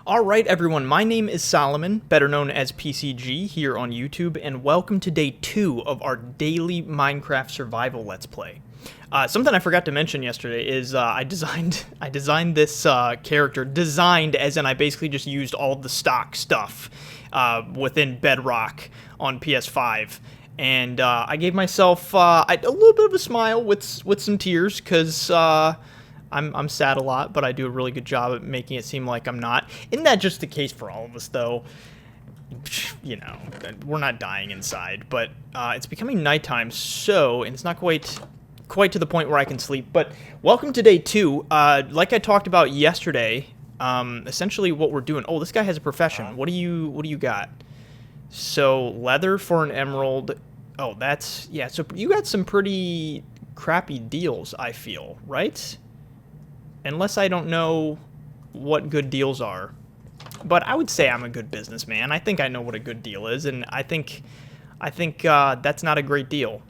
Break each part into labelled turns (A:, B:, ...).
A: All right, everyone, my name is Solomon, better known as PCG here on YouTube, and welcome to day 2 of our daily Minecraft survival Let's Play. Something I forgot to mention yesterday is I designed this character, designed as in I basically just used all of the stock stuff within Bedrock on PS5. And I gave myself a little bit of a smile with some tears, because I'm sad a lot, but I do a really good job at making it seem like I'm not. Isn't that just the case for all of us, though? You know, we're not dying inside, but it's becoming nighttime, so, and it's not quite to the point where I can sleep. But welcome to day 2. Like I talked about yesterday, essentially what we're doing. Oh, this guy has a profession. What do you got? So leather for an emerald. Oh, that's, yeah. So you got some pretty crappy deals, I feel, right? Unless I don't know what good deals are. But I would say I'm a good businessman. I think I know what a good deal is, and I think that's not a great deal.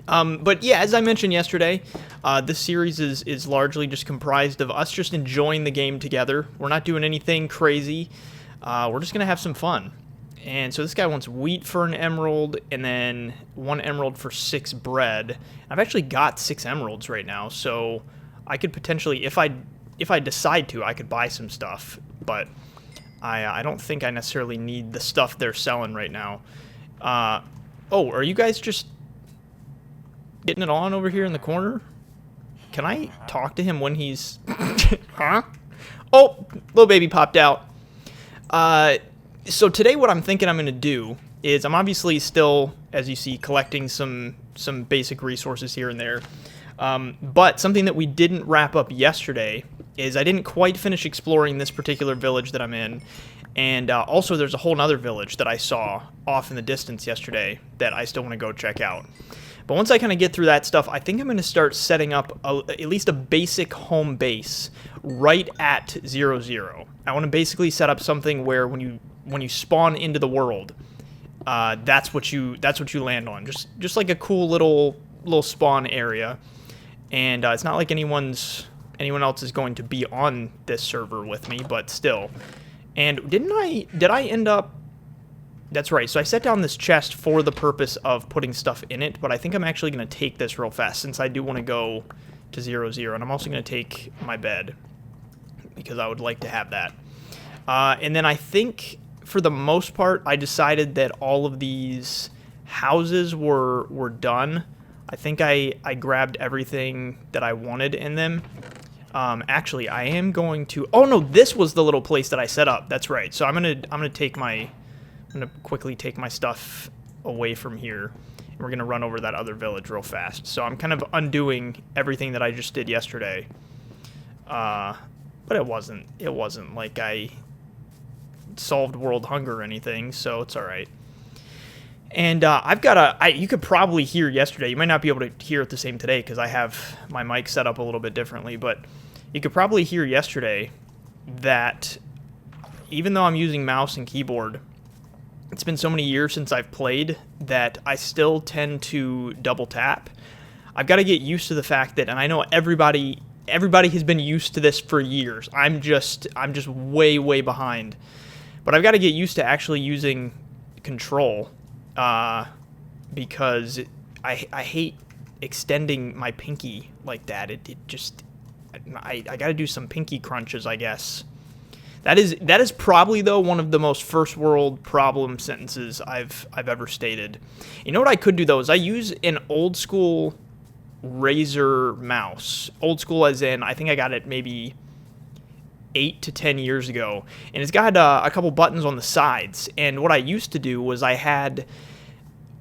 A: But yeah, as I mentioned yesterday, this series is largely just comprised of us just enjoying the game together. We're not doing anything crazy. We're just going to have some fun. And so this guy wants wheat for an emerald, and then 1 emerald for 6 bread. I've actually got 6 emeralds right now, so I could potentially, if I decide to, I could buy some stuff, but I don't think I necessarily need the stuff they're selling right now. Oh, are you guys just getting it on over here in the corner? Can I talk to him when he's... Huh? Oh, little baby popped out. So today what I'm thinking I'm going to do is I'm obviously still, as you see, collecting some basic resources here and there. But something that we didn't wrap up yesterday is I didn't quite finish exploring this particular village that I'm in. And also there's a whole other village that I saw off in the distance yesterday that I still want to go check out. But once I kind of get through that stuff, I think I'm going to start setting up at least a basic home base right at 0-0. I want to basically set up something where when you spawn into the world, that's what you land on. Just like a cool little spawn area. And it's not like anyone else is going to be on this server with me, but still. And did I end up... That's right, so I set down this chest for the purpose of putting stuff in it, but I think I'm actually going to take this real fast, since I do want to go to 0-0, and I'm also going to take my bed, because I would like to have that. And then I think, for the most part, I decided that all of these houses were done. I think I grabbed everything that I wanted in them. Actually, I am going to... Oh, no, this was the little place that I set up. That's right. So I'm gonna quickly take my stuff away from here, and we're gonna run over that other village real fast. So I'm kind of undoing everything that I just did yesterday. But it wasn't like I solved world hunger or anything, so it's all right. And I've got you could probably hear yesterday. You might not be able to hear it the same today because I have my mic set up a little bit differently, but you could probably hear yesterday that even though I'm using mouse and keyboard, it's been so many years since I've played that I still tend to double tap. I've got to get used to the fact that, and I know everybody has been used to this for years. I'm just way behind. But I've got to get used to actually using control, because I hate extending my pinky like that. I got to do some pinky crunches, I guess. That is probably, though, one of the most first world problem sentences I've ever stated. You know what I could do, though, is I use an old school Razer mouse. Old school as in, I think I got it maybe 8 to 10 years ago, and it's got a couple buttons on the sides. And what I used to do was I had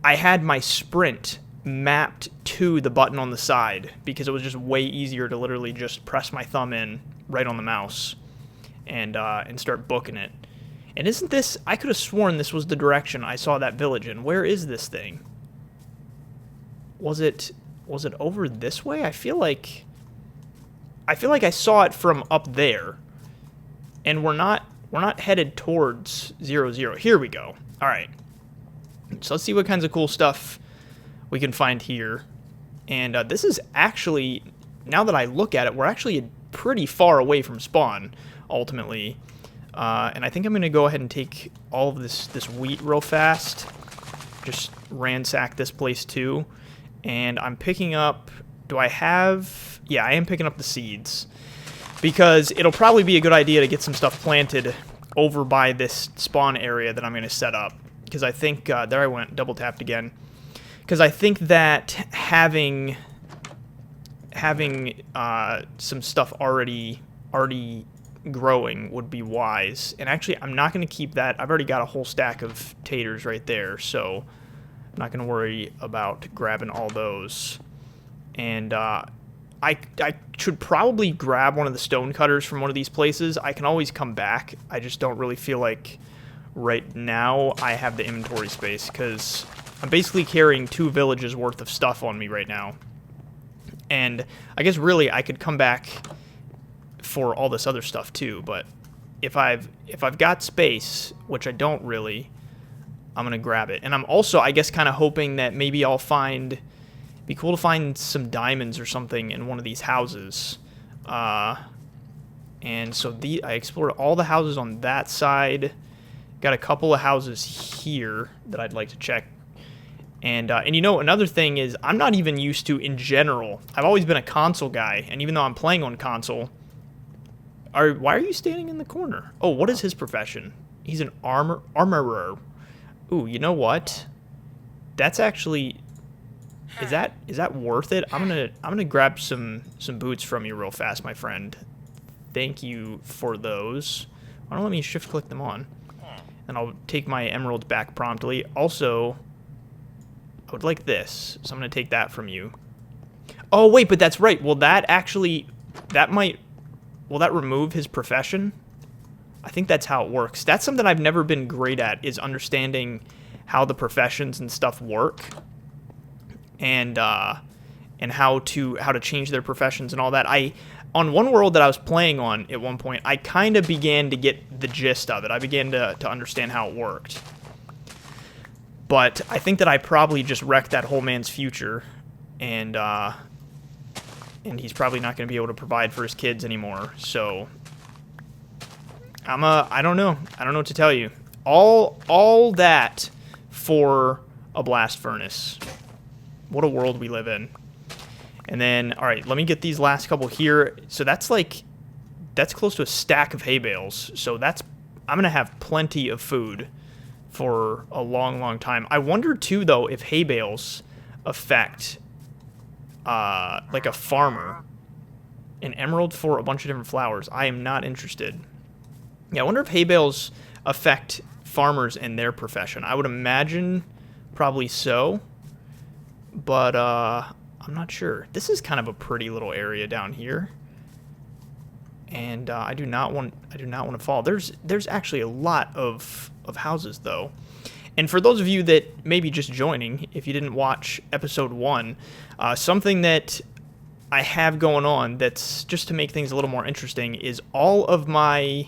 A: my sprint mapped to the button on the side, because it was just way easier to literally just press my thumb in right on the mouse and start booking it. And isn't this... I could have sworn this was the direction I saw that village in. Where is this thing? Was it over this way? I feel like I saw it from up there. And we're not headed towards 0-0. Here we go. All right. So let's see what kinds of cool stuff we can find here. And this is actually, now that I look at it, we're actually pretty far away from spawn, ultimately. And I think I'm going to go ahead and take all of this wheat real fast. Just ransack this place too. And I'm picking up... Do I have... Yeah, I am picking up the seeds. Because it'll probably be a good idea to get some stuff planted over by this spawn area that I'm going to set up. Because I think... there I went, double tapped again. Because I think that having some stuff already growing would be wise. And actually, I'm not going to keep that. I've already got a whole stack of taters right there, so I'm not going to worry about grabbing all those. And I should probably grab one of the stone cutters from one of these places. I can always come back. I just don't really feel like right now I have the inventory space, because I'm basically carrying 2 villages worth of stuff on me right now. And I guess really I could come back for all this other stuff too, but if I've got space, which I don't really, I'm gonna grab it. And I'm also, I guess, kind of hoping that maybe I'll find... It'd be cool to find some diamonds or something in one of these houses. And so I explored all the houses on that side. Got a couple of houses here that I'd like to check. And you know, another thing is, I'm not even used to, in general, I've always been a console guy, and even though I'm playing on console... Why are you standing in the corner? Oh, what is his profession? He's an armorer. Ooh, you know what? That's actually... Is that worth it? I'm gonna grab some boots from you real fast, my friend. Thank you for those. Why don't let me shift click them on? And I'll take my emeralds back promptly. Also, I would like this, so I'm gonna take that from you. Oh wait, but that's right. Will that remove his profession? I think that's how it works. That's something I've never been great at, is understanding how the professions and stuff work, and how to change their professions and all that. On one world that I was playing on at one point, I kind of began to get the gist of it. I began to understand how it worked. But I think that I probably just wrecked that whole man's future, and he's probably not going to be able to provide for his kids anymore. So I don't know. I don't know what to tell you. All that for a blast furnace. What a world we live in. And then, all right, let me get these last couple here. So that's close to a stack of hay bales. So I'm going to have plenty of food for a long, long time. I wonder too, though, if hay bales affect like a farmer. An emerald for a bunch of different flowers. I am not interested. Yeah, I wonder if hay bales affect farmers and their profession. I would imagine probably so, but I'm not sure. This is kind of a pretty little area down here, and I do not want to fall. There's actually a lot of houses though. And for those of you that may be just joining, if you didn't watch episode 1, something that I have going on that's just to make things a little more interesting is all of my...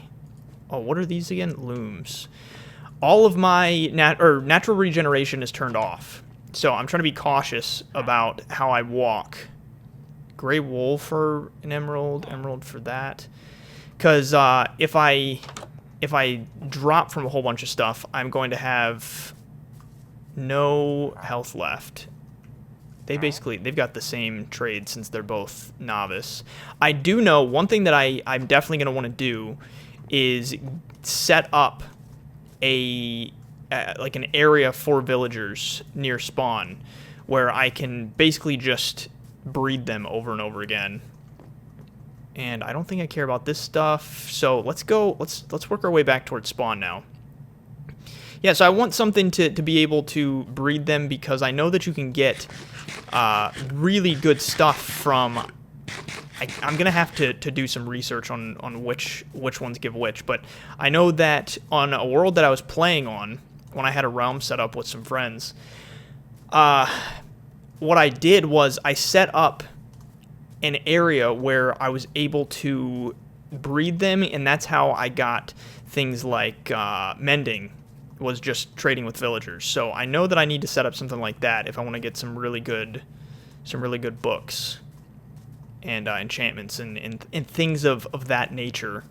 A: Oh, what are these again? Looms. All of my natural regeneration is turned off. So I'm trying to be cautious about how I walk. Gray wool for an emerald for that. Because if I drop from a whole bunch of stuff, I'm going to have no health left. They've got the same trade since they're both novice. I do know one thing that I'm definitely going to want to do is set up like an area for villagers near spawn where I can basically just breed them over and over again. And I don't think I care about this stuff, so let's work our way back towards spawn now. Yeah, so I want something to be able to breed them, because I know that you can get really good stuff from... I'm going to have to do some research on which ones give which, but I know that on a world that I was playing on, when I had a realm set up with some friends, what I did was I set up an area where I was able to breed them, and that's how I got things like mending, was just trading with villagers. So I know that I need to set up something like that if I want to get some really good books and enchantments and things of that nature.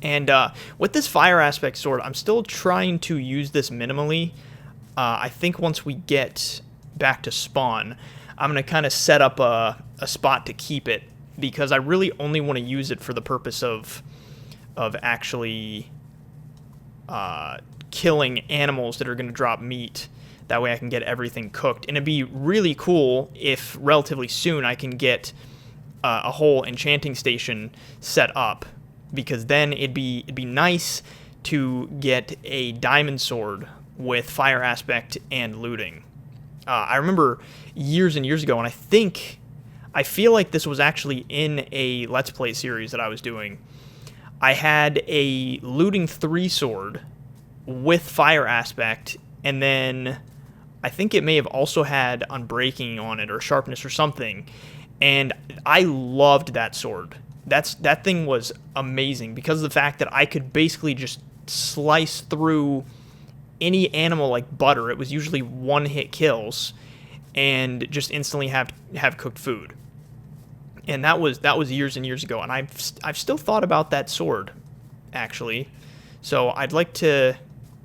A: And with this fire aspect sword, I'm still trying to use this minimally. I think once we get back to spawn, I'm going to kind of set up a spot to keep it, because I really only want to use it for the purpose of actually killing animals that are going to drop meat. That way I can get everything cooked. And it'd be really cool if relatively soon I can get a whole enchanting station set up, because then it'd be nice to get a diamond sword with fire aspect and looting. I remember years and years ago, and I feel like this was actually in a Let's Play series that I was doing. I had a looting 3 sword with fire aspect, and then I think it may have also had unbreaking on it or sharpness or something, and I loved that sword. That thing was amazing because of the fact that I could basically just slice through any animal like butter. It was usually one-hit kills, and just instantly have cooked food. And that was years and years ago, and I've still thought about that sword, actually. So I'd like to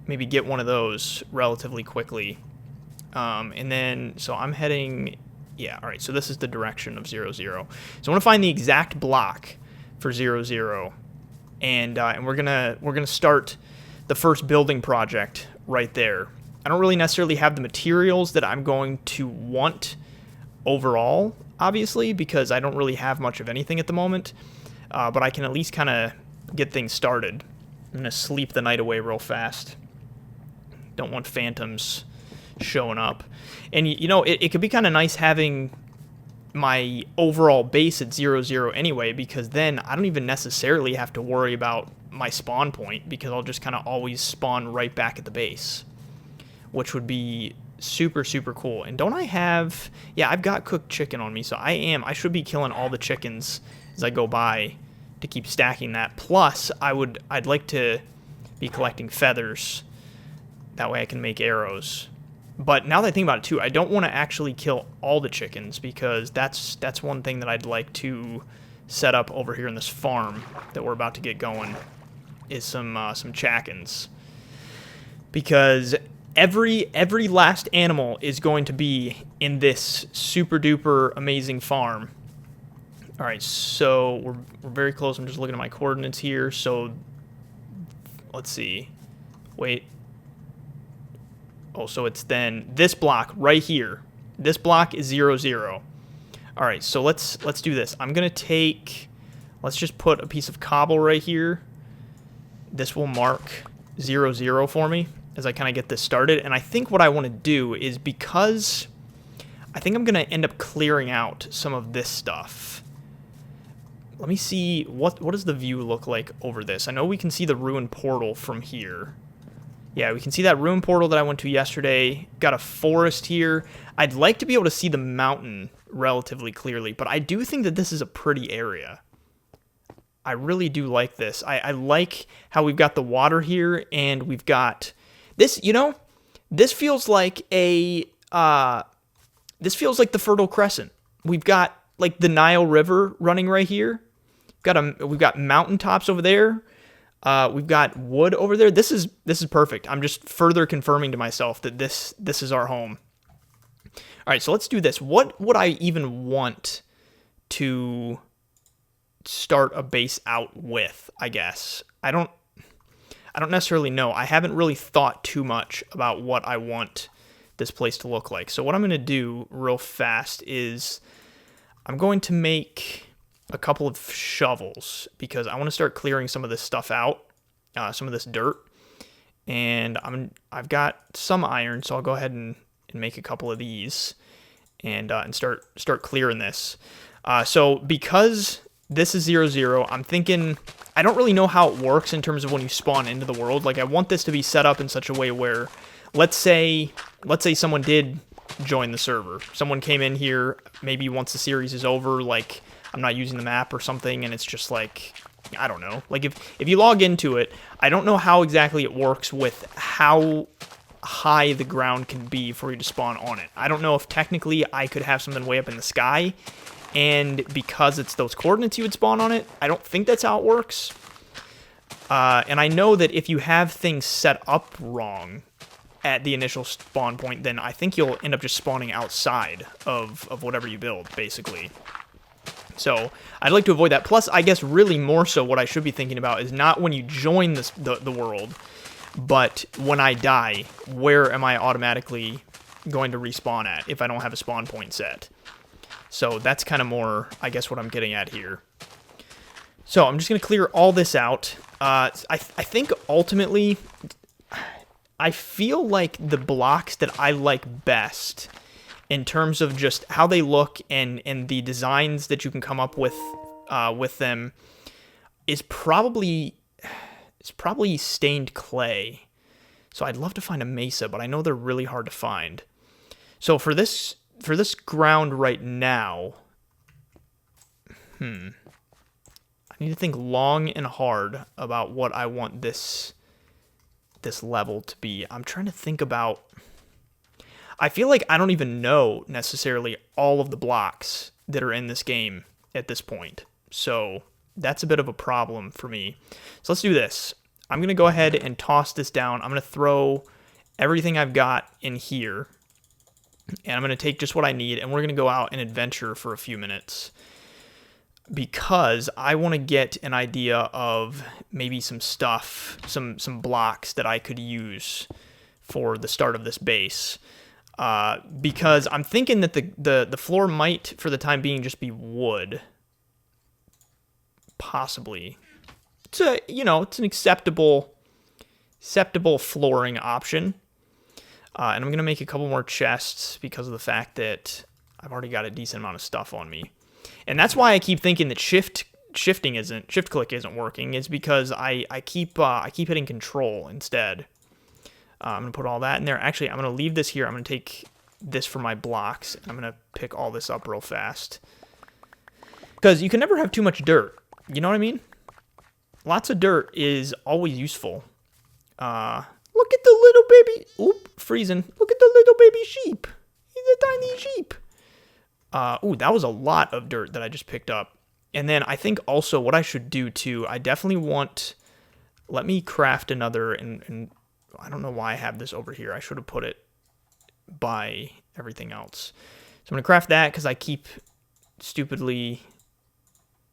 A: maybe get one of those relatively quickly. And then, so I'm heading, yeah, all right, so this is the direction of 0, 0. So I want to find the exact block for 0, 0, and we're gonna start the first building project right there. I don't really necessarily have the materials that I'm going to want overall, obviously, because I don't really have much of anything at the moment, but I can at least kind of get things started. I'm gonna sleep the night away real fast. Don't want phantoms showing up. And you know, it could be kind of nice having my overall base at 0, 0 anyway, because then I don't even necessarily have to worry about my spawn point, because I'll just kind of always spawn right back at the base, which would be super, super cool. And don't I have, yeah, I've got cooked chicken on me, so I should be killing all the chickens as I go by to keep stacking that. Plus, I'd like to be collecting feathers, that way I can make arrows. But now that I think about it too, I don't want to actually kill all the chickens, because that's one thing that I'd like to set up over here in this farm that we're about to get going, is some chickens, because every last animal is going to be in this super duper amazing farm. All right, so we're very close. I'm just looking at my coordinates here. So let's see. Wait. Oh, so it's then this block right here. This block is 0, 0. All right, so let's do this. I'm gonna take. Let's just put a piece of cobble right here. This will mark 0, 0 for me as I kind of get this started. And I think what I want to do is, because I think I'm going to end up clearing out some of this stuff. Let me see, what does the view look like over this? I know we can see the ruined portal from here. Yeah, we can see that ruined portal that I went to yesterday. Got a forest here. I'd like to be able to see the mountain relatively clearly, but I do think that this is a pretty area. I really do like this. I like how we've got the water here, and we've got this, you know, this feels like a, this feels like the Fertile Crescent. We've got like the Nile River running right here. We've got mountaintops over there. We've got wood over there. This is perfect. I'm just further confirming to myself that this is our home. All right, so let's do this. What would I even want to start a base out with, I guess? I don't necessarily know. I haven't really thought too much about what I want this place to look like. So what I'm going to do real fast is I'm going to make a couple of shovels, because I want to start clearing some of this stuff out, some of this dirt. And I've got some iron, so I'll go ahead and make a couple of these and start clearing this. So because this is 0, 0, I'm thinking, I don't really know how it works in terms of when you spawn into the world. Like, I want this to be set up in such a way where, let's say someone did join the server. Someone came in here, maybe once the series is over, like, I'm not using the map or something, and it's just like, I don't know. Like, if you log into it, I don't know how exactly it works with how high the ground can be for you to spawn on it. I don't know if technically I could have something way up in the sky, and because it's those coordinates you would spawn on it, I don't think that's how it works. And I know that if you have things set up wrong at the initial spawn point, then I think you'll end up just spawning outside of whatever you build, basically. So I'd like to avoid that. Plus, I guess really more so what I should be thinking about is not when you join the world, but when I die, where am I automatically going to respawn at if I don't have a spawn point set? So that's kind of more, I guess, what I'm getting at here. So I'm just going to clear all this out. I think ultimately, I feel like the blocks that I like best in terms of just how they look and the designs that you can come up with them is probably stained clay. So I'd love to find a mesa, but I know they're really hard to find. So for this ground right now, I need to think long and hard about what I want this level to be. I'm trying to think about... I feel like I don't even know necessarily all of the blocks that are in this game at this point. So that's a bit of a problem for me. So let's do this. I'm going to go ahead and toss this down. I'm going to throw everything I've got in here. And I'm going to take just what I need. And we're going to go out and adventure for a few minutes. Because I want to get an idea of maybe some stuff, some blocks that I could use for the start of this base. Because I'm thinking that the floor might, for the time being, just be wood. Possibly. It's an acceptable flooring option. And I'm going to make a couple more chests because of the fact that I've already got a decent amount of stuff on me. And that's why I keep thinking that shift click isn't working, is because I keep hitting control instead. I'm going to put all that in there. Actually, I'm going to leave this here. I'm going to take this for my blocks. And I'm going to pick all this up real fast. Because you can never have too much dirt. You know what I mean? Lots of dirt is always useful. Look at the little baby... Oop, freezing. Look at the little baby sheep. He's a tiny sheep. Ooh, that was a lot of dirt that I just picked up. And then I think also what I should do too, I definitely want... Let me craft another... And I don't know why I have this over here. I should have put it by everything else. So I'm going to craft that because I keep stupidly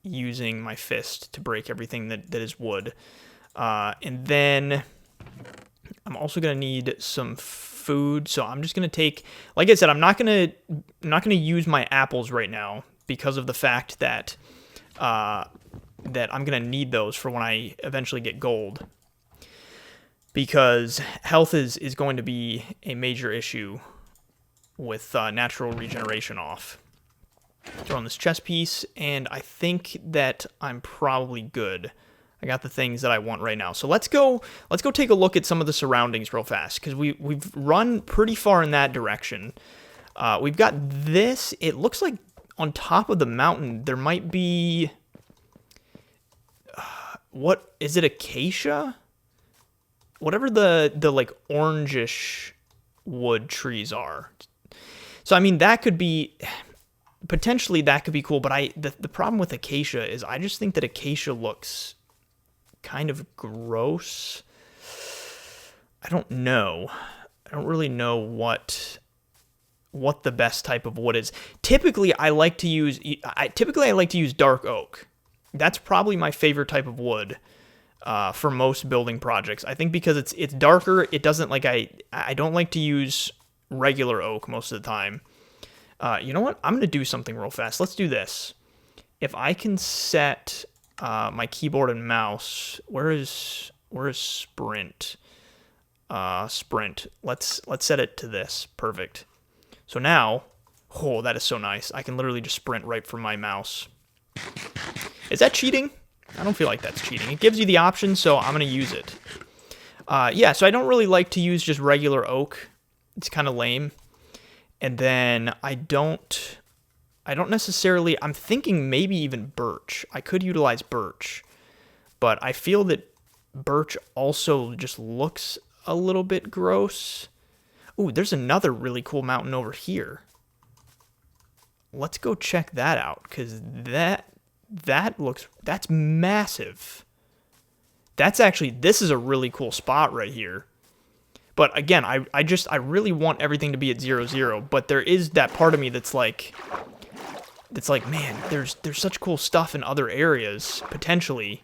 A: using my fist to break everything that is wood. And then I'm also going to need some food. So I'm just going to take, like I said, I'm not going to use my apples right now because of the fact that that I'm going to need those for when I eventually get gold. Because health is going to be a major issue with natural regeneration off. Throw on this chest piece, and I think that I'm probably good. I got the things that I want right now. So let's go take a look at some of the surroundings real fast, because we've run pretty far in that direction. We've got this. It looks like on top of the mountain there might be... what is it? Acacia? Whatever the like orangish wood trees are. So I mean that could be potentially that could be cool, but the problem with acacia is I just think that acacia looks kind of gross. I don't know. I don't really know what the best type of wood is. Typically I like to use dark oak. That's probably my favorite type of wood. For most building projects, I think because it's darker. It doesn't like I don't like to use regular oak most of the time. You know what? I'm gonna do something real fast. Let's do this. If I can set my keyboard and mouse, where is sprint? Sprint. Let's set it to this. Perfect. So now, oh, that is so nice. I can literally just sprint right from my mouse. Is that cheating? I don't feel like that's cheating. It gives you the option, so I'm going to use it. Yeah, so I don't really like to use just regular oak. It's kind of lame. And then I don't necessarily... I'm thinking maybe even birch. I could utilize birch. But I feel that birch also just looks a little bit gross. Ooh, there's another really cool mountain over here. Let's go check that out, because that's massive. this is a really cool spot right here. But again, I really want everything to be at 0-0, but there is that part of me that's like, man, there's such cool stuff in other areas, potentially.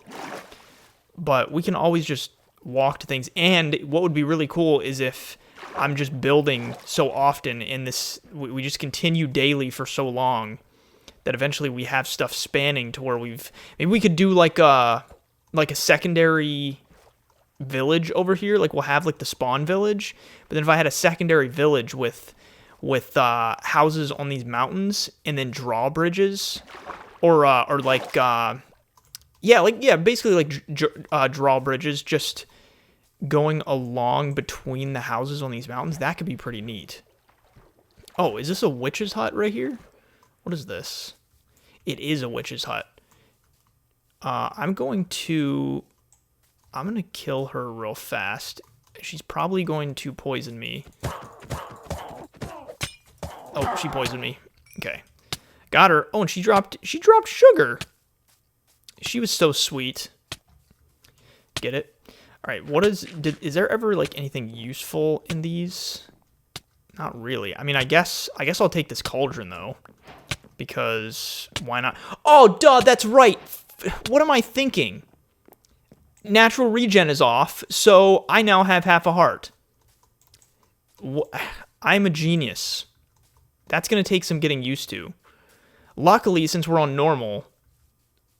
A: But we can always just walk to things. And what would be really cool is if I'm just building so often in this, we just continue daily for so long that eventually we have stuff spanning to where maybe we could do like a secondary village over here. Like we'll have like the spawn village, but then if I had a secondary village with houses on these mountains and then drawbridges, or basically like drawbridges just going along between the houses on these mountains, that could be pretty neat. Oh, is this a witch's hut right here? What is this? It is a witch's hut. I'm going to kill her real fast. She's probably going to poison me. Oh, she poisoned me. Okay. Got her. Oh, and she dropped sugar. She was so sweet. Get it? All right, is there ever like anything useful in these? Not really. I mean, I guess I'll take this cauldron though, because why not? Oh, duh, that's right. What am I thinking? Natural regen is off, so I now have half a heart. I'm a genius. That's going to take some getting used to. Luckily, since we're on normal,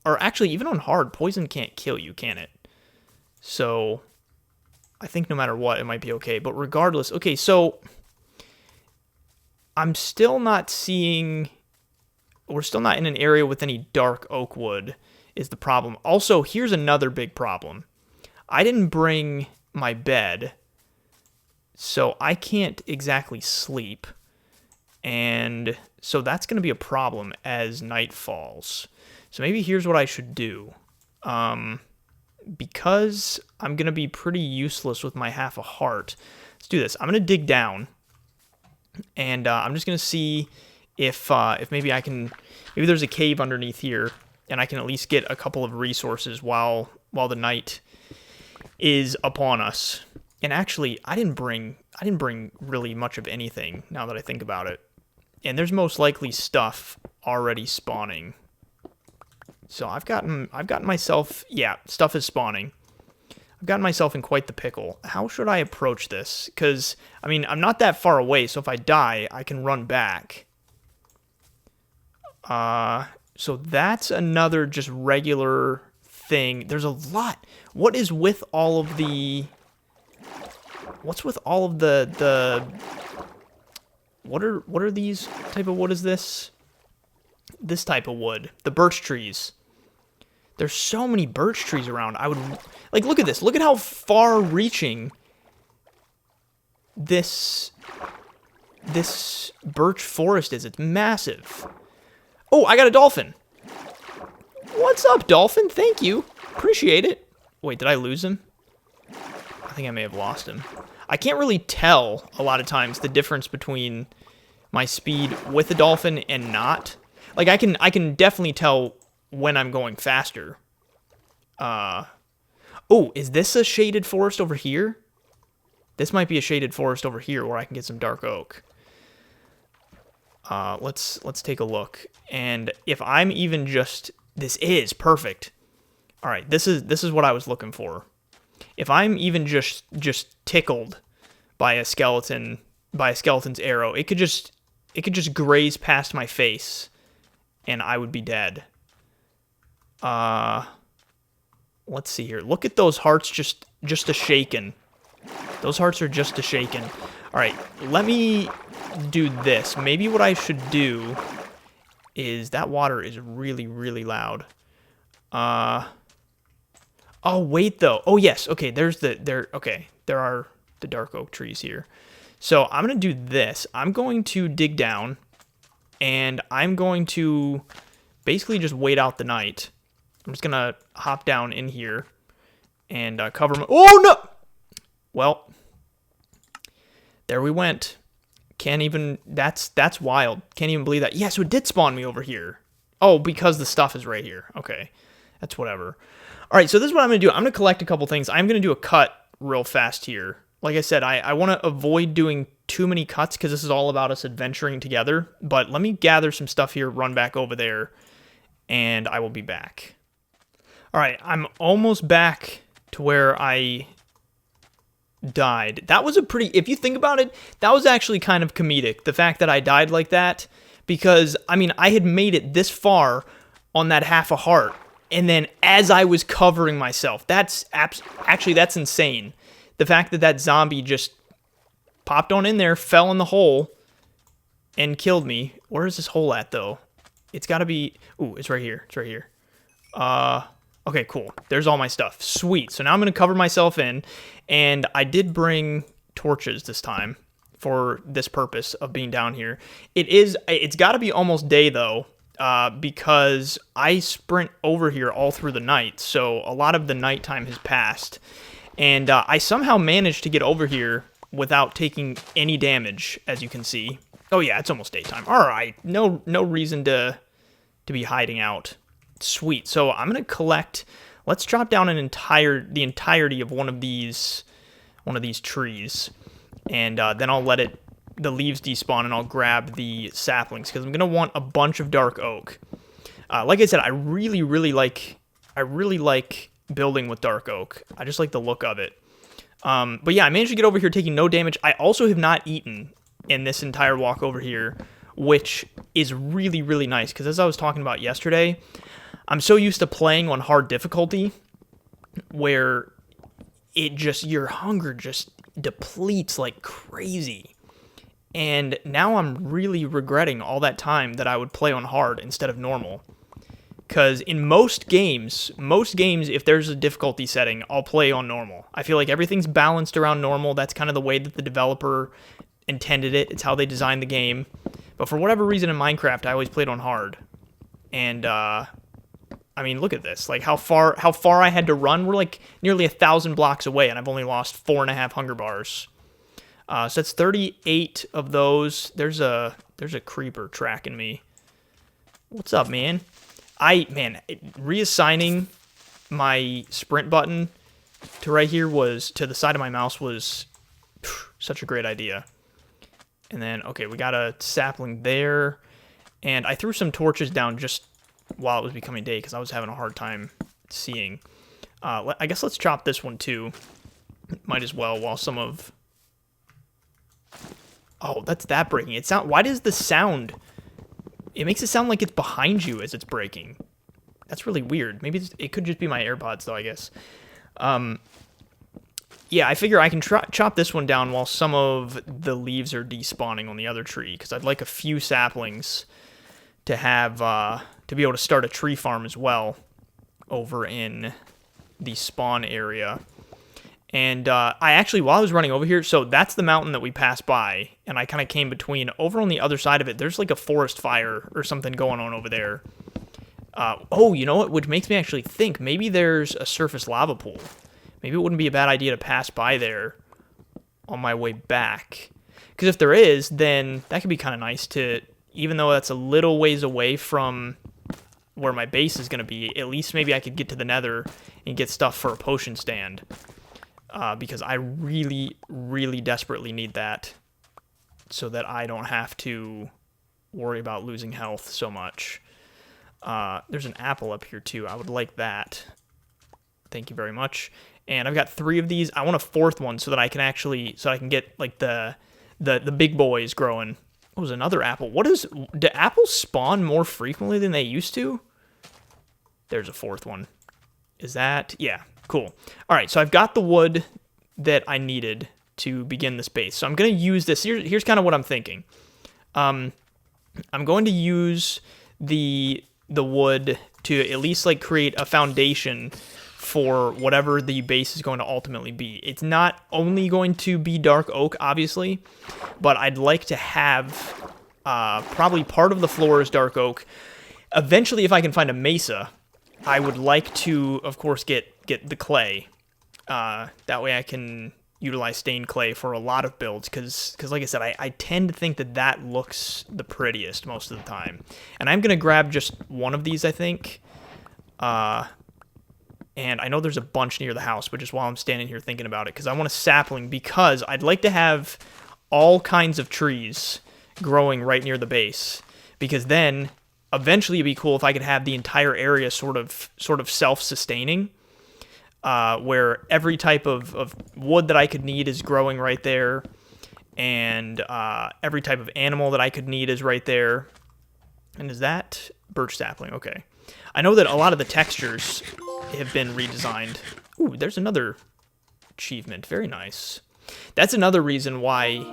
A: or actually even on hard, poison can't kill you, can it? So I think no matter what, it might be okay. But regardless, okay, so I'm still not seeing, we're still not in an area with any dark oak wood is the problem. Also, here's another big problem. I didn't bring my bed, so I can't exactly sleep. And so that's going to be a problem as night falls. So maybe here's what I should do. Because I'm going to be pretty useless with my half a heart, let's do this. I'm going to dig down, and I'm just going to see if maybe maybe there's a cave underneath here, and I can at least get a couple of resources while the night is upon us. And actually, I didn't bring really much of anything now that I think about it. And there's most likely stuff already spawning. So I've gotten myself, yeah, stuff is spawning. I've gotten myself in quite the pickle. How should I approach this? Because, I mean, I'm not that far away, so if I die, I can run back. So that's another just regular thing. There's a lot. What is with all of the... What's with all of the... What are these type of wood? Is this type of wood? The birch trees. There's so many birch trees around. I would like look at this. Look at how far reaching this birch forest is. It's massive. Oh, I got a dolphin. What's up, dolphin? Thank you. Appreciate it. Wait, did I lose him? I think I may have lost him. I can't really tell a lot of times the difference between my speed with the dolphin and not. Like I can definitely tell when I'm going faster. Oh, is this a shaded forest over here? This might be a shaded forest over here where I can get some dark oak. Let's take a look. And if I'm even just, this is perfect. All right, this is what I was looking for. If I'm even just tickled by a skeleton's arrow, it could just graze past my face, and I would be dead. Let's see here. Look at those hearts just a shaking. Those hearts are just a shaking. All right, let me do this. Maybe what I should do is, that water is really, really loud. Oh, wait, though. Oh, yes. Okay, there are the dark oak trees here. So I'm going to do this. I'm going to dig down, and I'm going to basically just wait out the night. I'm just going to hop down in here and cover my... Oh, no! Well, there we went. Can't even... That's wild. Can't even believe that. Yeah, so it did spawn me over here. Oh, because the stuff is right here. Okay. That's whatever. All right, so this is what I'm going to do. I'm going to collect a couple things. I'm going to do a cut real fast here. Like I said, I want to avoid doing too many cuts because this is all about us adventuring together. But let me gather some stuff here, run back over there, and I will be back. All right, I'm almost back to where I died. That was a pretty, if you think about it, that was actually kind of comedic, the fact that I died like that, because, I mean, I had made it this far on that half a heart, and then as I was covering myself, actually, that's insane. The fact that that zombie just popped on in there, fell in the hole, and killed me. Where is this hole at, though? It's got to be, ooh, it's right here, it's right here. Okay, cool. There's all my stuff. Sweet. So now I'm going to cover myself in, and I did bring torches this time for this purpose of being down here. It's got to be almost day, though, because I sprint over here all through the night, so a lot of the nighttime has passed, and I somehow managed to get over here without taking any damage, as you can see. Oh yeah, it's almost daytime. All right, no reason to be hiding out. Sweet. So I'm gonna collect. Let's chop down the entirety of one of these trees, and then I'll let the leaves despawn, and I'll grab the saplings because I'm gonna want a bunch of dark oak. Like I said, I really like building with dark oak. I just like the look of it. But yeah, I managed to get over here taking no damage. I also have not eaten in this entire walk over here, which is really nice because as I was talking about yesterday, I'm so used to playing on hard difficulty where your hunger just depletes like crazy. And now I'm really regretting all that time that I would play on hard instead of normal. Because in most games, if there's a difficulty setting, I'll play on normal. I feel like everything's balanced around normal. That's kind of the way that the developer intended it. It's how they designed the game. But for whatever reason in Minecraft, I always played on hard. And, I mean, look at this. Like, how far I had to run? We're, like, nearly 1,000 blocks away, and I've only lost 4.5 hunger bars. So that's 38 of those. There's a creeper tracking me. What's up, man? Reassigning my sprint button to right here to the side of my mouse was such a great idea. And then, okay, we got a sapling there. And I threw some torches down just while it was becoming day because I was having a hard time seeing. I guess let's chop this one too. Might as well while some of... Oh, that's that breaking. Why does the sound... It makes it sound like it's behind you as it's breaking. That's really weird. Maybe it could just be my AirPods, though, I guess. Yeah, I figure I can chop this one down while some of the leaves are despawning on the other tree, because I'd like a few saplings to have, to be able to start a tree farm as well over in the spawn area. And I actually, while I was running over here, so that's the mountain that we passed by, and I kind of came between. Over on the other side of it, there's like a forest fire or something going on over there. Oh, you know what? Which makes me actually think maybe there's a surface lava pool. Maybe it wouldn't be a bad idea to pass by there on my way back. Because if there is, then that could be kind of nice to, even though that's a little ways away from where my base is going to be, at least maybe I could get to the nether and get stuff for a potion stand. Because I really desperately need that so that I don't have to worry about losing health so much. There's an apple up here too. I would like that. Thank you very much. And I've got 3 of these. I want a 4th one so that I can get like the big boys growing. What was another apple? Do apples spawn more frequently than they used to? There's a 4th one. Is that? Yeah. Cool. All right, so I've got the wood that I needed to begin this base. So I'm going to use this. Here's kind of what I'm thinking. I'm going to use the wood to at least like create a foundation for whatever the base is going to ultimately be. It's not only going to be dark oak, obviously, but I'd like to have probably part of the floor is dark oak. Eventually, if I can find a mesa, I would like to, of course, get the clay. That way I can utilize stained clay for a lot of builds, because like I said, I tend to think that looks the prettiest most of the time. And I'm going to grab just one of these, I think, And I know there's a bunch near the house, but just while I'm standing here thinking about it, because I want a sapling, because I'd like to have all kinds of trees growing right near the base, because then eventually it'd be cool if I could have the entire area sort of self-sustaining, where every type of wood that I could need is growing right there, and every type of animal that I could need is right there. And is that birch sapling? Okay. I know that a lot of the textures have been redesigned. Ooh, there's another achievement. Very nice. That's another reason why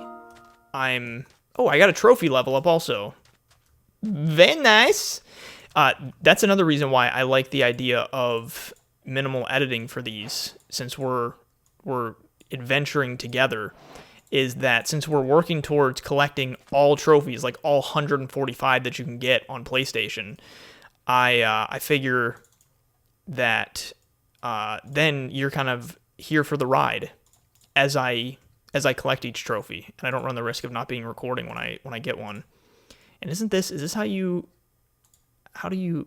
A: I'm... Oh, I got a trophy level up also. Very nice. That's another reason why I like the idea of minimal editing for these, since we're adventuring together, is that since we're working towards collecting all trophies, like all 145 that you can get on PlayStation, I figure that then you're kind of here for the ride as I collect each trophy, and I don't run the risk of not being recording when I get one. And is this how do you...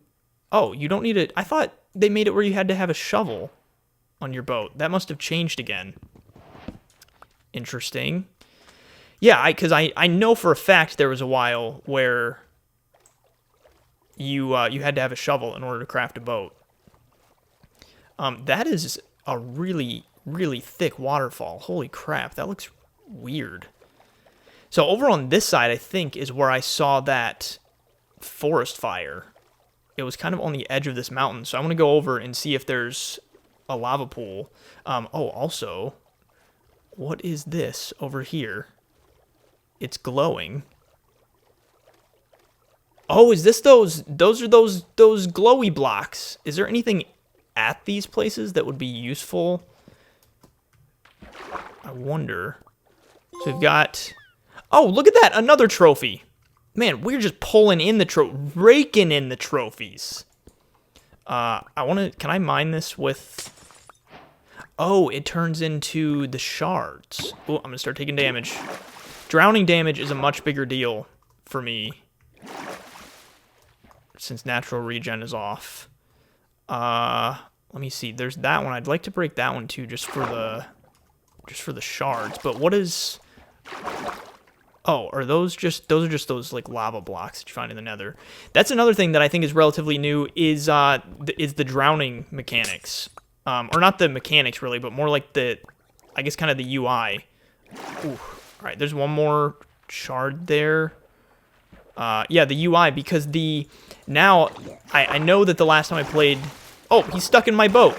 A: Oh, you don't need it. I thought they made it where you had to have a shovel on your boat. That must have changed again. Interesting. Yeah, because I know for a fact there was a while where you had to have a shovel in order to craft a boat. That is a really, really thick waterfall. Holy crap, that looks weird. So over on this side, I think, is where I saw that forest fire. It was kind of on the edge of this mountain, so I'm going to go over and see if there's a lava pool. Oh, also, what is this over here? It's glowing. Oh, is this those are those glowy blocks? Is there anything at these places that would be useful? I wonder. So we've got... Oh, look at that! Another trophy! Man, we're just pulling in raking in the trophies. Can I mine this with... Oh, it turns into the shards. Oh, I'm gonna start taking damage. Drowning damage is a much bigger deal for me, since natural regen is off. Let me see. There's that one. I'd like to break that one too, just for the shards. But what is... Oh, are those are just those like lava blocks that you find in the Nether? That's another thing that I think is relatively new is the drowning mechanics. Or not the mechanics really, but more like I guess kind of the UI. Ooh. All right, there's one more shard there. Yeah, the UI, because now I know that the last time I played... Oh, he's stuck in my boat.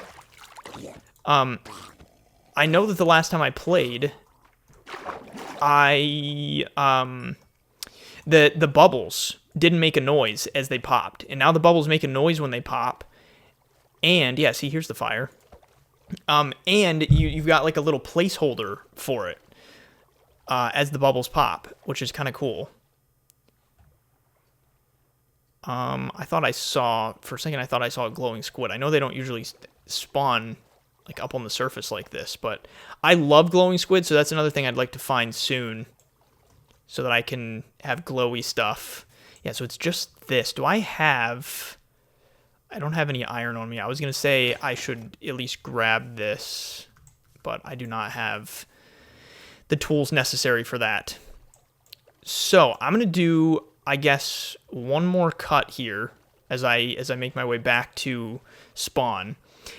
A: I know that the last time I played, the bubbles didn't make a noise as they popped, and now the bubbles make a noise when they pop. And yeah, see, here's the fire. And you've got like a little placeholder for it as the bubbles pop, which is kind of cool. For a second I thought I saw a glowing squid. I know they don't usually spawn like up on the surface like this, but I love glowing squid, so that's another thing I'd like to find soon, so that I can have glowy stuff. Yeah, so it's just this. I don't have any iron on me. I was going to say I should at least grab this, but I do not have the tools necessary for that. So I'm going to do, I guess, one more cut here as I make my way back to spawn.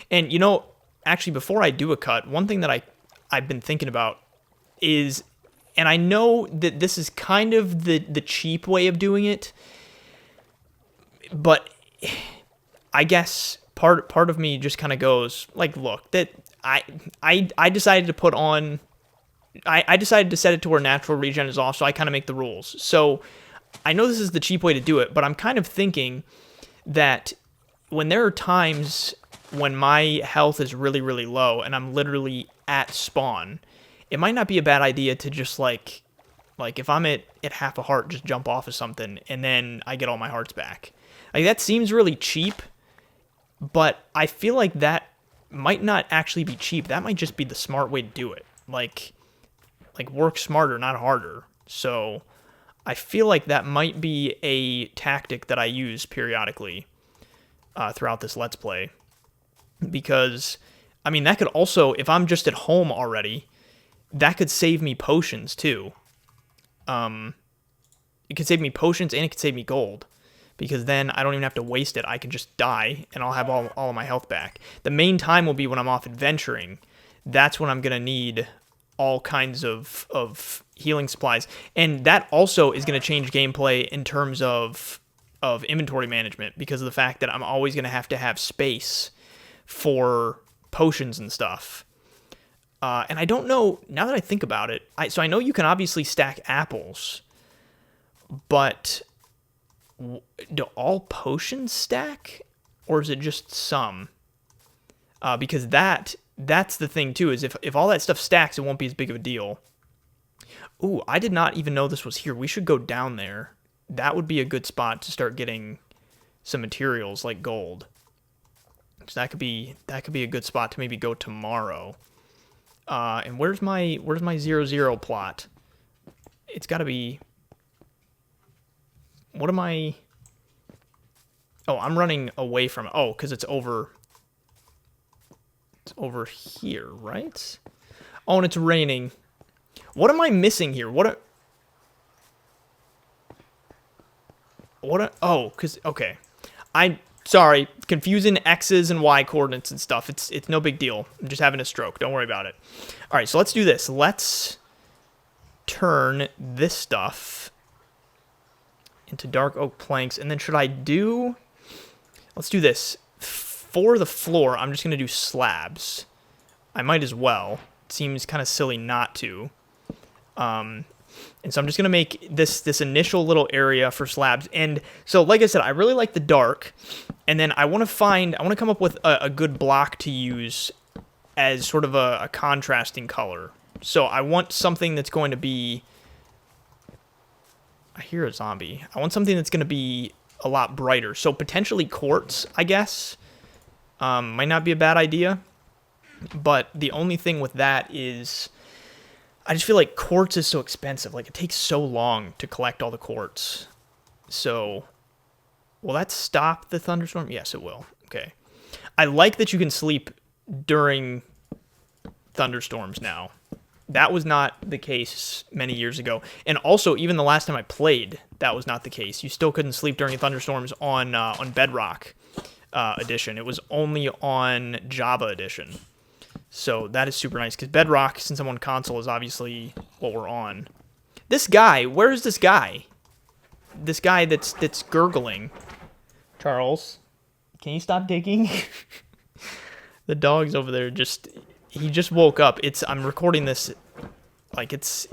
A: And, you know, actually, before I do a cut, one thing that I've been thinking about is, and I know that this is kind of the cheap way of doing it, but I guess part of me just kind of goes, like, look, that I decided to put on... I decided to set it to where natural regen is off, so I kind of make the rules. So I know this is the cheap way to do it, but I'm kind of thinking that when there are times when my health is really, really low and I'm literally at spawn, it might not be a bad idea to just like if I'm at half a heart, just jump off of something and then I get all my hearts back. Like, that seems really cheap, but I feel like that might not actually be cheap. That might just be the smart way to do it. Like work smarter, not harder. So I feel like that might be a tactic that I use periodically throughout this Let's Play. because, I mean, that could also, if I'm just at home already, that could save me potions too. It could save me potions and it could save me gold, because then I don't even have to waste it. I can just die and I'll have all of my health back. The main time will be when I'm off adventuring. That's when I'm going to need all kinds of healing supplies. And that also is going to change gameplay in terms of inventory management, because of the fact that I'm always going to have space for potions and stuff. And I don't know, now that I think about it, so I know you can obviously stack apples, but do all potions stack, or is it just some? Because that's the thing too, is if all that stuff stacks, it won't be as big of a deal. Ooh, I did not even know this was here. We should go down there. That would be a good spot to start getting some materials like gold. So that could be a good spot to maybe go tomorrow. And where's my 0-0 plot? It's got to be. What am I? Oh, I'm running away from it. Oh, because it's over. It's over here, right? Oh, and it's raining. What am I missing here? Oh, because, okay. Sorry, confusing X's and Y coordinates and stuff. It's no big deal. I'm just having a stroke. Don't worry about it. All right, so let's do this. Let's turn this stuff into dark oak planks. And then let's do this. For the floor, I'm just going to do slabs. I might as well. It seems kind of silly not to. And so I'm just going to make this initial little area for slabs. And so, like I said, I really like the dark. And then I want to come up with a good block to use as sort of a contrasting color. So I want something that's going to be... I hear a zombie. I want something that's going to be a lot brighter. So potentially quartz, I guess. Might not be a bad idea. But the only thing with that is... I just feel like quartz is so expensive. Like, it takes so long to collect all the quartz. So, will that stop the thunderstorm? Yes, it will. Okay. I like that you can sleep during thunderstorms now. That was not the case many years ago. And also, even the last time I played, that was not the case. You still couldn't sleep during thunderstorms on Bedrock Edition. It was only on Java Edition. So that is super nice, because Bedrock, since I'm on console, is obviously what we're on. This guy, where is this guy? This guy that's gurgling. Charles, can you stop digging? The dog's over there he just woke up. I'm recording this like it's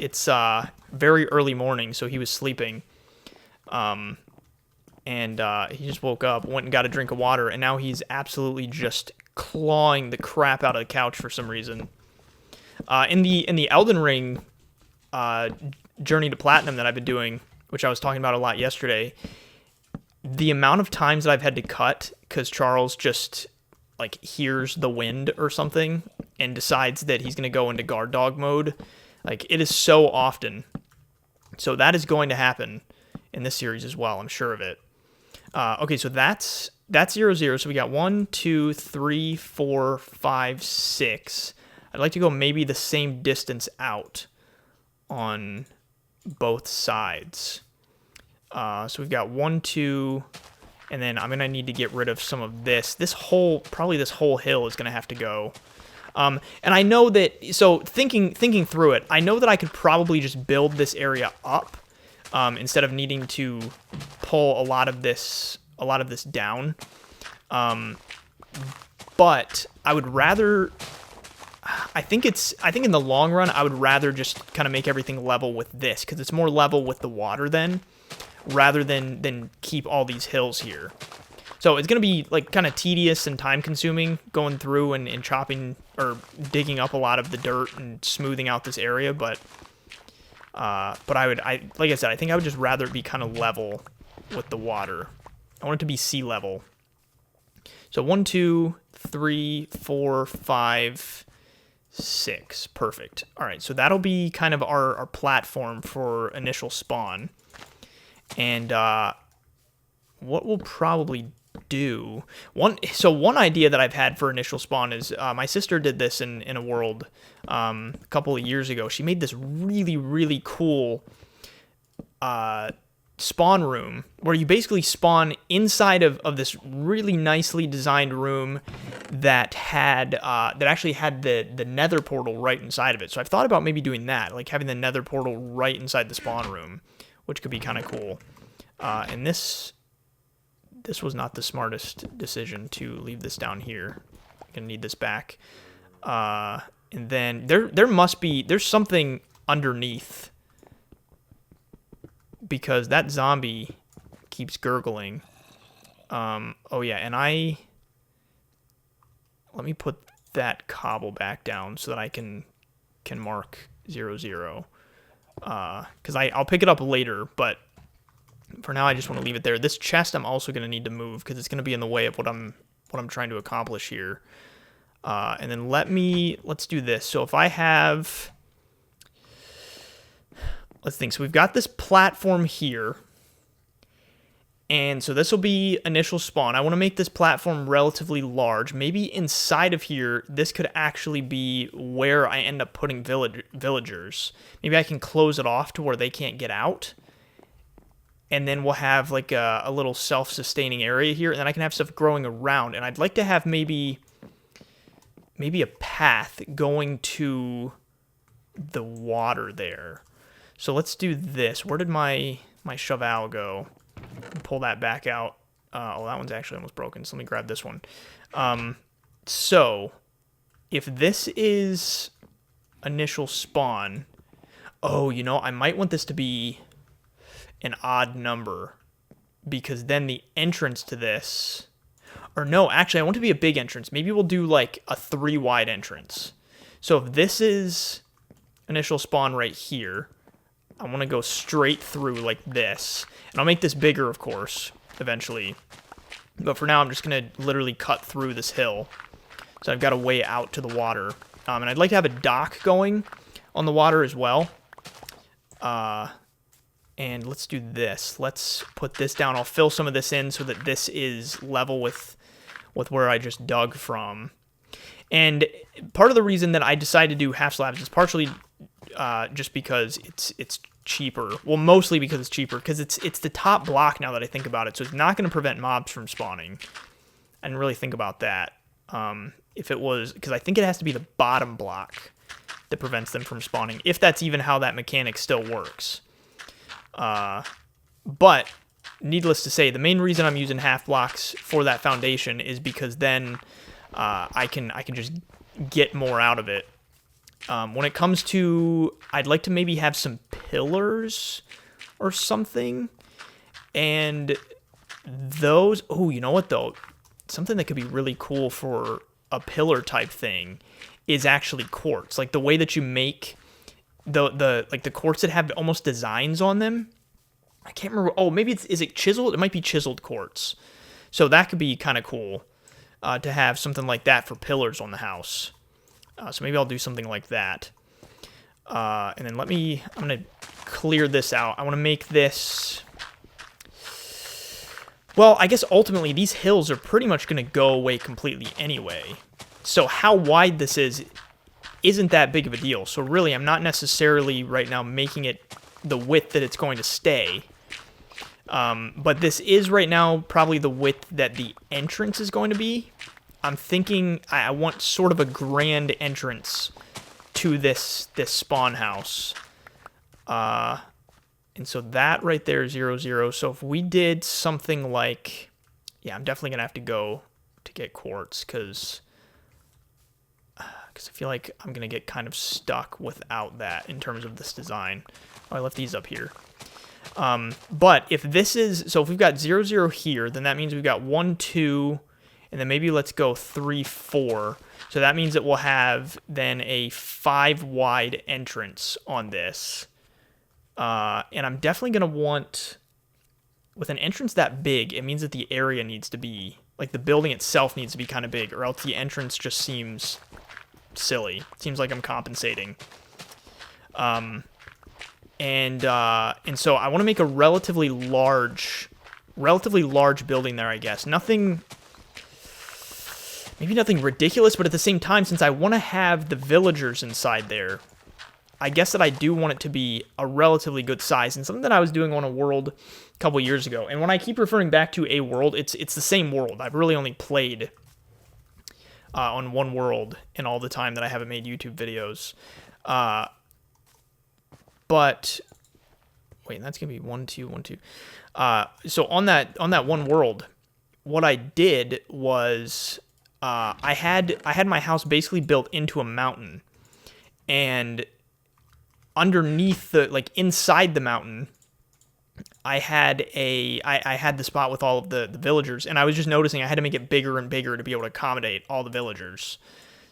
A: very early morning, so he was sleeping. And he just woke up, went and got a drink of water, and now he's absolutely just clawing the crap out of the couch for some reason. In the Elden Ring Journey to Platinum that I've been doing, which I was talking about a lot yesterday, the amount of times that I've had to cut because Charles just like hears the wind or something and decides that he's going to go into guard dog mode, like, it is so often. So that is going to happen in this series as well, I'm sure of it. Okay, so that's 0-0. So we got 1, 2, 3, 4, 5, 6. I'd like to go maybe the same distance out on both sides. So we've got 1, 2, and then I'm gonna need to get rid of some of this. Probably this whole hill is gonna have to go. And I know that. So thinking through it, I know that I could probably just build this area up instead of needing to pull a lot of this down. But I would rather. I think in the long run, I would rather just kind of make everything level with this, because it's more level with the water then, rather than keep all these hills here. So it's going to be like kind of tedious and time consuming going through and chopping or digging up a lot of the dirt and smoothing out this area. But like I said, I think I would just rather it be kind of level with the water. I want it to be sea level. So 1, 2, 3, 4, 5, 6. Perfect. All right, so that'll be kind of our platform for initial spawn. And what we'll probably do one idea that I've had for initial spawn is my sister did this in a world a couple of years ago. She made this really cool spawn room where you basically spawn inside of this really nicely designed room that actually had the nether portal right inside of it. So I've thought about maybe doing that, like having the nether portal right inside the spawn room, which could be kind of cool. And this was not the smartest decision to leave this down here. I'm gonna need this back. And then there's something underneath, because that zombie keeps gurgling. Oh yeah, and let me put that cobble back down so that I can mark 0, 0. Because I'll pick it up later, but for now I just want to leave it there. This chest I'm also going to need to move because it's going to be in the way of what I'm trying to accomplish here. And then let's do this. So if I have, let's think. So we've got this platform here. And so this will be initial spawn. I want to make this platform relatively large. Maybe inside of here, this could actually be where I end up putting villagers. Maybe I can close it off to where they can't get out. And then we'll have like a little self-sustaining area here. And then I can have stuff growing around. And I'd like to have maybe a path going to the water there. So let's do this. Where did my cheval go? Pull that back out. Oh, that one's actually almost broken, so let me grab this one. So if this is initial spawn, oh, I might want this to be an odd number, because then the entrance to this, or no, actually I want it to be a big entrance. Maybe we'll do like a 3 wide entrance. So if this is initial spawn right here, I want to go straight through like this. And I'll make this bigger, of course, eventually. But for now, I'm just going to literally cut through this hill. So I've got a way out to the water. And I'd like to have a dock going on the water as well. And let's do this. Let's put this down. I'll fill some of this in so that this is level with where I just dug from. And part of the reason that I decided to do half slabs is partially just because it's cheaper. Well, mostly because it's cheaper, because it's the top block now that I think about it, so it's not going to prevent mobs from spawning. I didn't really think about that. If it was, because I think it has to be the bottom block that prevents them from spawning, if that's even how that mechanic still works. But needless to say, the main reason I'm using half blocks for that foundation is because then I can just get more out of it. When it comes to, I'd like to maybe have some pillars or something. And those, oh, you know what though? Something that could be really cool for a pillar type thing is actually quartz. Like the way that you make the quartz that have almost designs on them. I can't remember. Oh, maybe is it chiseled? It might be chiseled quartz. So that could be kind of cool to have something like that for pillars on the house. So maybe I'll do something like that. And then I'm going to clear this out. I want to make this, well, I guess ultimately these hills are pretty much going to go away completely anyway. So how wide this isn't that big of a deal. So really, I'm not necessarily right now making it the width that it's going to stay. But this is right now probably the width that the entrance is going to be. I'm thinking I want sort of a grand entrance to this spawn house. And so that right there is 0, 0. So if we did something like, yeah, I'm definitely going to have to go to get quartz because I feel like I'm going to get kind of stuck without that in terms of this design. Oh, I left these up here. But if this is, so if we've got 0, 0 here, then that means we've got 1, 2, and then maybe let's go 3, 4. So that means that we'll have then a 5 wide entrance on this. And I'm definitely going to want, with an entrance that big, it means that the area needs to be, like the building itself needs to be kind of big, or else the entrance just seems silly. It seems like I'm compensating. And so I want to make a relatively large relatively large building there, I guess. Nothing, maybe nothing ridiculous, but at the same time, since I want to have the villagers inside there, I guess that I do want it to be a relatively good size, and something that I was doing on a world a couple years ago. And when I keep referring back to a world, it's the same world. I've really only played on one world in all the time that I haven't made YouTube videos. But wait, that's gonna be 1, 2, 1, 2. So on that one world, what I did was I had my house basically built into a mountain, and underneath the inside the mountain, I had the spot with all of the villagers, and I was just noticing I had to make it bigger and bigger to be able to accommodate all the villagers.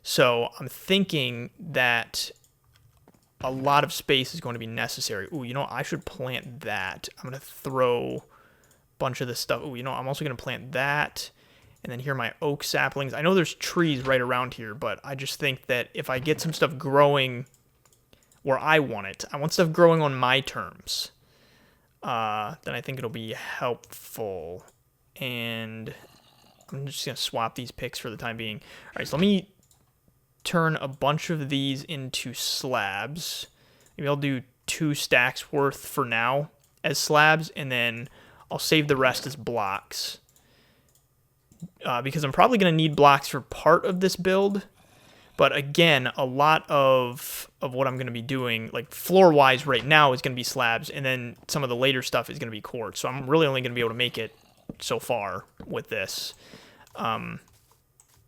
A: So I'm thinking that a lot of space is going to be necessary. Ooh, I should plant that. I'm going to throw a bunch of this stuff. Ooh, I'm also going to plant that. And then here are my oak saplings. I know there's trees right around here, but I just think that if I get some stuff growing where I want it, I want stuff growing on my terms, then I think it'll be helpful. And I'm just going to swap these picks for the time being. All right, so let me turn a bunch of these into slabs. Maybe I'll do 2 stacks worth for now as slabs, and then I'll save the rest as blocks. Because I'm probably going to need blocks for part of this build. But again, a lot of what I'm going to be doing, like floor-wise right now, is going to be slabs, and then some of the later stuff is going to be quartz. So I'm really only going to be able to make it so far with this.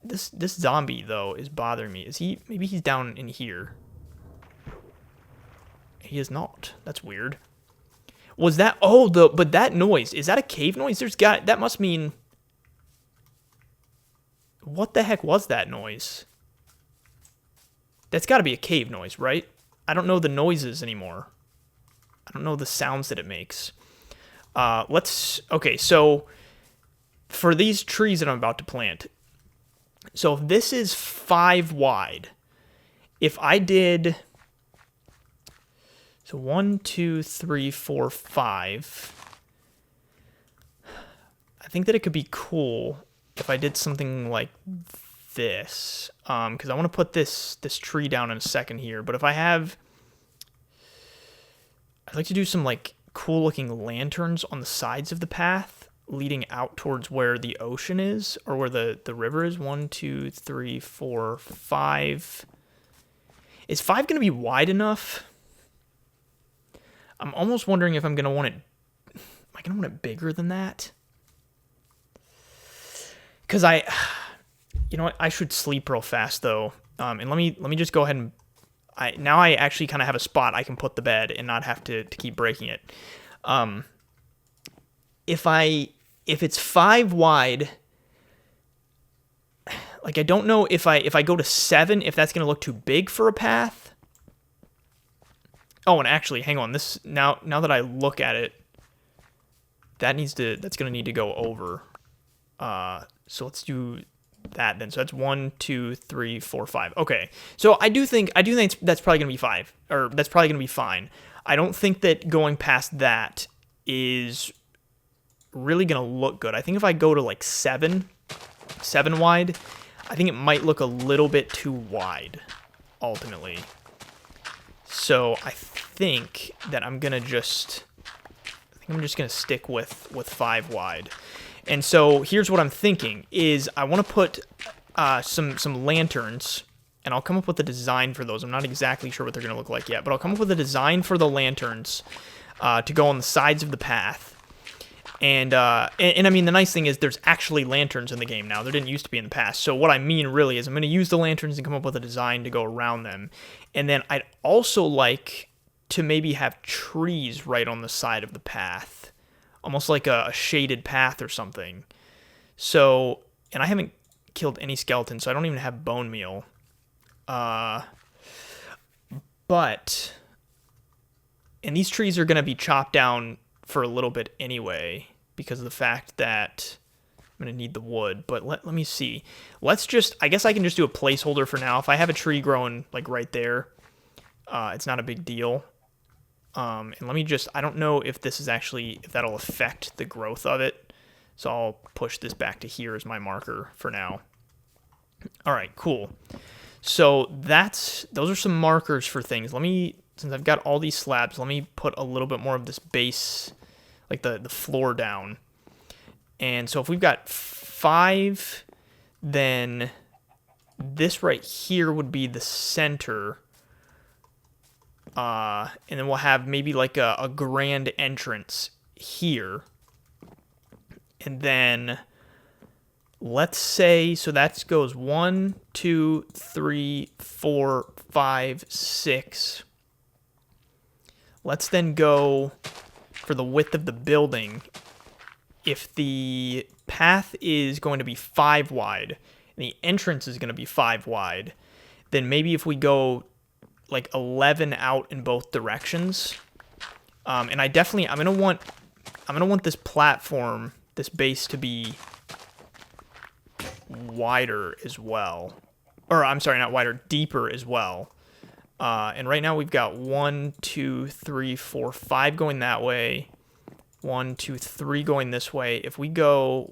A: This zombie, though, is bothering me. Maybe he's down in here. He is not. That's weird. Was that... Oh, but that noise, is that a cave noise? That must mean... What the heck was that noise? That's got to be a cave noise, right? I don't know the noises anymore. I don't know the sounds that it makes. Okay, so for these trees that I'm about to plant, so if this is 5 wide, if I did, so 1, 2, 3, 4, 5, I think that it could be cool if I did something like this, because I want to put this tree down in a second here. But if I'd like to do some like cool looking lanterns on the sides of the path leading out towards where the ocean is, or where the river is. 1, 2, 3, 4, 5. Is 5 going to be wide enough? I'm almost wondering if I'm going to want it. Am I going to want it bigger than that? Because I should sleep real fast though. And let me just go ahead and now I actually kind of have a spot I can put the bed and not have to keep breaking it. If it's 5 wide, like I don't know if I go to 7, if that's gonna look too big for a path. Oh, and actually, hang on. This now that I look at it, that's gonna need to go over. So let's do that then. So that's 1, 2, 3, 4, 5. Okay. So I do think that's probably gonna be 5, or that's probably gonna be fine. I don't think that going past that is really gonna look good. I think if I go to like 7 wide, I think it might look a little bit too wide ultimately. So I think that I'm just gonna stick with 5 wide. And so here's what I'm thinking is I want to put some lanterns, and I'll come up with a design for those. I'm not exactly sure what they're going to look like yet, but I'll come up with a design for the lanterns to go on the sides of the path. And I mean, the nice thing is there's actually lanterns in the game now. There didn't used to be in the past. So what I mean really is I'm going to use the lanterns and come up with a design to go around them. And then I'd also like to maybe have trees right on the side of the path. Almost like a shaded path or something. So, and I haven't killed any skeletons, so I don't even have bone meal. And these trees are going to be chopped down for a little bit anyway, because of the fact that I'm going to need the wood. But let me see. I guess I can just do a placeholder for now. If I have a tree growing like right there, it's not a big deal. And let me I don't know if this is actually, if that'll affect the growth of it. So I'll push this back to here as my marker for now. All right, cool. So those are some markers for things. Since I've got all these slabs, let me put a little bit more of this base, like the floor down. And so if we've got 5, then this right here would be the center. And then we'll have maybe like a grand entrance here. And then let's say, so that goes 1, 2, 3, 4, 5, 6. Let's then go for the width of the building. If the path is going to be 5 wide and the entrance is going to be 5 wide, then maybe if we go like 11 out in both directions, and I'm gonna want this platform, this base, to be wider as well, or I'm sorry, not wider, deeper as well. And right now we've got 1, 2, 3, 4, 5 going that way. 1, 2, 3 going this way. If we go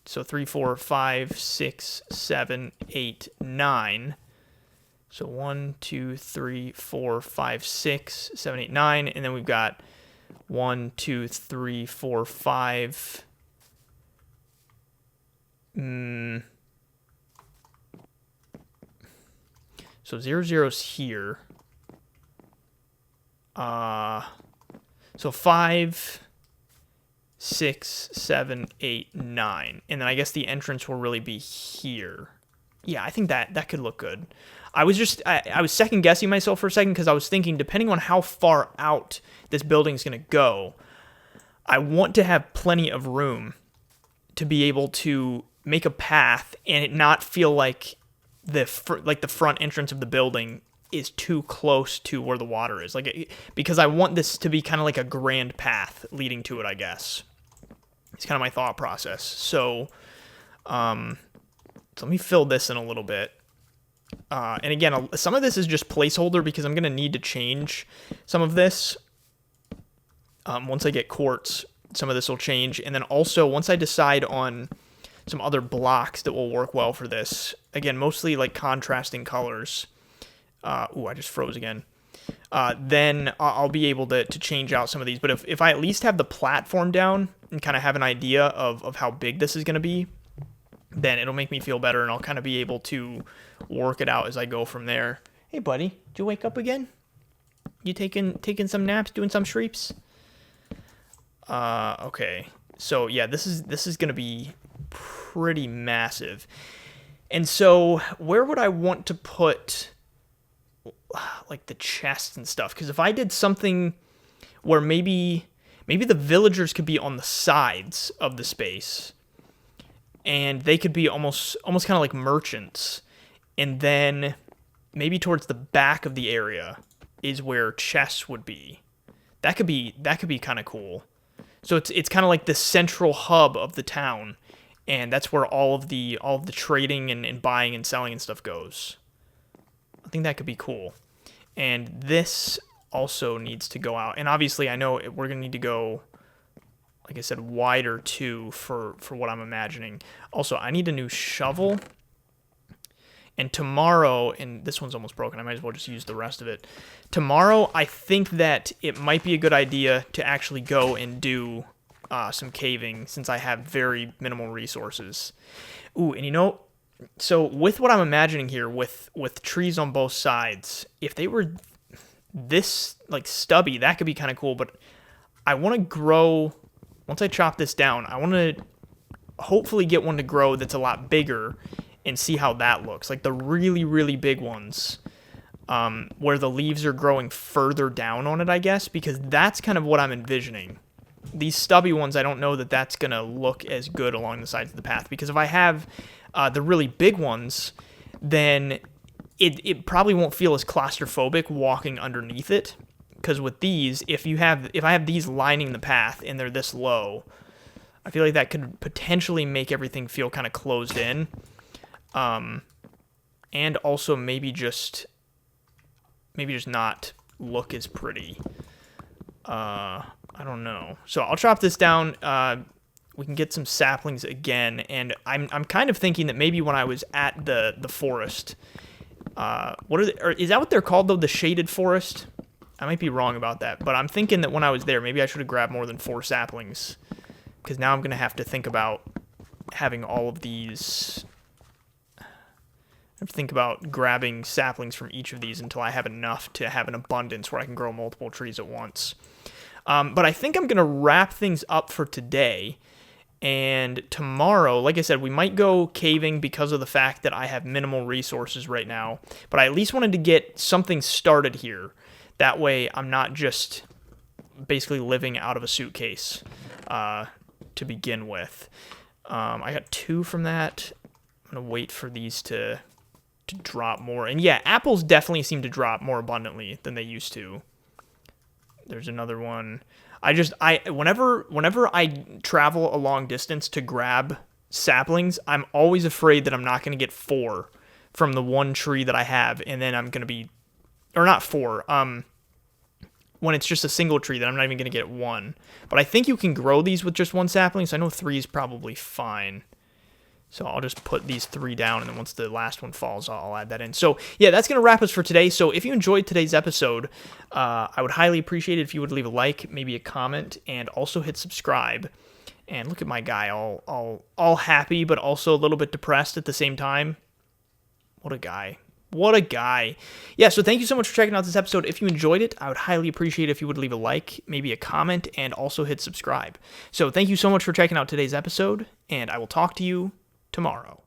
A: 3, 4, 5, 6, 7, 8, 9. So 1, 2, 3, 4, 5, 6, 7, 8, 9. And then we've got 1, 2, 3, 4, 5. So 0, 0's here. So 5, 6, 7, 8, 9. And then I guess the entrance will really be here. Yeah, I think that could look good. I was second guessing myself for a second because I was thinking, depending on how far out this building's going to go, I want to have plenty of room to be able to make a path and it not feel like the front entrance of the building is too close to where the water is. Because I want this to be kind of like a grand path leading to it, I guess. It's kind of my thought process. So let me fill this in a little bit. And again, some of this is just placeholder because I'm going to need to change some of this. Once I get quartz, some of this will change. And then also, once I decide on some other blocks that will work well for this, again, mostly like contrasting colors. I just froze again. Then I'll be able to change out some of these. But if I at least have the platform down and kind of have an idea of how big this is going to be, then it'll make me feel better and I'll kind of be able to work it out as I go from there. Hey, buddy, did you wake up again? You taking some naps, doing some shreeps? Okay. So yeah, this is going to be pretty massive. And so where would I want to put like the chests and stuff? Because if I did something where maybe the villagers could be on the sides of the space and they could be almost kind of like merchants, and then maybe towards the back of the area is where chests would be. That could be kind of cool. So it's kind of like the central hub of the town, and that's where all of the trading and buying and selling and stuff goes. I think that could be cool. And this also needs to go out. And obviously I know we're going to need to go, like I said, wider too for what I'm imagining. Also, I need a new shovel. And tomorrow, and this one's almost broken, I might as well just use the rest of it. Tomorrow, I think that it might be a good idea to actually go and do some caving, since I have very minimal resources. Ooh, and so with what I'm imagining here, with trees on both sides, if they were this like stubby, that could be kind of cool. But I want to grow, once I chop this down, I want to hopefully get one to grow that's a lot bigger and see how that looks. Like the really, really big ones, where the leaves are growing further down on it, I guess, because that's kind of what I'm envisioning. These stubby ones, I don't know that that's going to look as good along the sides of the path, because if I have the really big ones, then it probably won't feel as claustrophobic walking underneath it. Because with these, if I have these lining the path and they're this low, I feel like that could potentially make everything feel kind of closed in. And also maybe just not look as pretty. I don't know. So I'll chop this down. we can get some saplings again, and I'm kind of thinking that maybe when I was at the forest, is that what they're called though? The shaded forest? I might be wrong about that, but I'm thinking that when I was there, maybe I should have grabbed more than 4 saplings, because now I'm gonna have to think about having all of these. I have to think about grabbing saplings from each of these until I have enough to have an abundance where I can grow multiple trees at once. But I think I'm gonna wrap things up for today. And tomorrow, like I said, we might go caving because of the fact that I have minimal resources right now. But I at least wanted to get something started here. That way I'm not just basically living out of a suitcase to begin with. I got 2 from that. I'm going to wait for these to drop more. And yeah, apples definitely seem to drop more abundantly than they used to. There's another one. Whenever I travel a long distance to grab saplings, I'm always afraid that I'm not going to get 4 from the one tree that I have, and then I'm going to be, or not 4, when it's just a single tree, that I'm not even going to get 1. But I think you can grow these with just 1 sapling, so I know 3 is probably fine. So I'll just put these 3 down, and then once the last one falls, I'll add that in. So yeah, that's going to wrap us for today. So if you enjoyed today's episode, I would highly appreciate it if you would leave a like, maybe a comment, and also hit subscribe. And look at my guy, all happy, but also a little bit depressed at the same time. What a guy. What a guy. Yeah, so thank you so much for checking out this episode. If you enjoyed it, I would highly appreciate it if you would leave a like, maybe a comment, and also hit subscribe. So thank you so much for checking out today's episode, and I will talk to you tomorrow.